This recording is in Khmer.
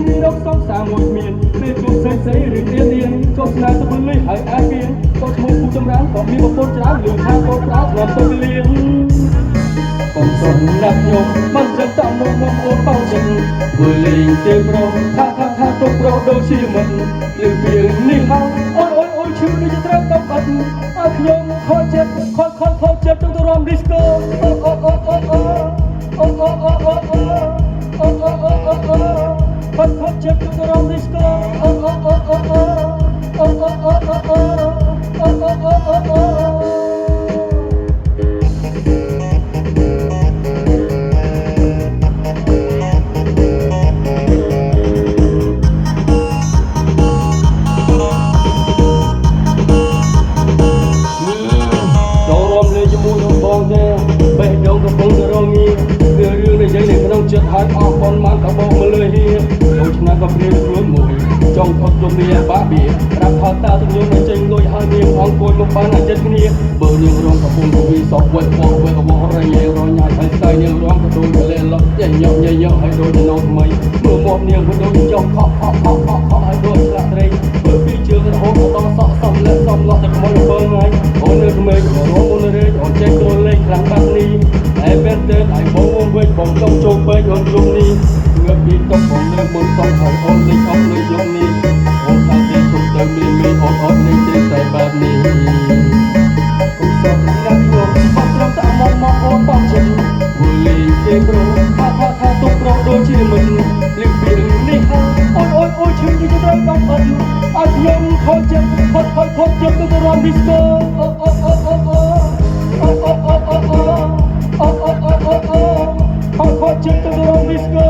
មានរកសំសាមួយមានពេលជួបស្រីស្រីឬទៀនទៀនក៏ស្នាទៅមើលលុយហើយអាគៀនក៏ឈ្មោះគូចម្រើនក៏មានប្រពន្ធច្រើនលឺថាក៏ប្រើធ្លាប់ទៅលៀងកុំសុនណាប់ខ្ញុំមិនត្រឹមតែមកអូនបោចិត្តធ្វើលេងទេប្រុសថាទុកប្រុសដូចជាមិនលឺពីនេះហើយអូយឈឺដូចត្រូវកំអត់ឲ្យខ្ញុំខកចិត្តខកចិត្តទៅរំ disco ខកចិត្តទៅរំ disco បេះដូងកំពុងតែរងាគឺរឿងនិយាយនៅក្នុងចិត្តហើយអស់ប៉ុន្មានក៏បោកមកលើហៀដូចឆ្នាំក៏ព្រាលខ្លួនមួយចង់ផុតជុំនេះបាបៀប្រាប់ថាតើទំនួលមិនចេញលុយហើយនាងអង្គុយមកបានចិត្តគ្នាបើនាងរងកំពុងទៅវិសោកវេបោះរញ៉ៃរញ៉ៃហើយស្ដាយនាងរងក៏ដូចលេលក់ញ៉ក់ហើយដូចណូថ្មីមើលមកនាងក៏ដូចចង់ខកហើយដូចស្លាក់ត្រីបើពីជើងរហូតដល់សក់សំលាក់សំឡោះតែខ្មោច7ថ្ងៃអូននៅក្មេងក៏រងមុនរេអូនចេះគោលេងខ្លាំងបាត់នេះតែពេលទៅឲ្យបងវិញបងចង់ចូលពេកអូនជុំនេះងើបពីតុបងនៅមុនសំហើយអូនលេងអត់លើយំនេះអូនថាទីជុំទៅមានអូនអត់លេងទេតែបែបនេះគុំសក់ណាស់ខ្ញុំអត់ត្រឹមតែមកអូនបងចិត្តធ្វើលេងទេប្រុសថាទុកប្រុសដូចជាមិនលឺពីនេះអូយឈឺយីត្រូវកំអត់ឲ្យខ្ញុំខកចិត្តទៅរំ disco ខកចិត្តទៅរំ disco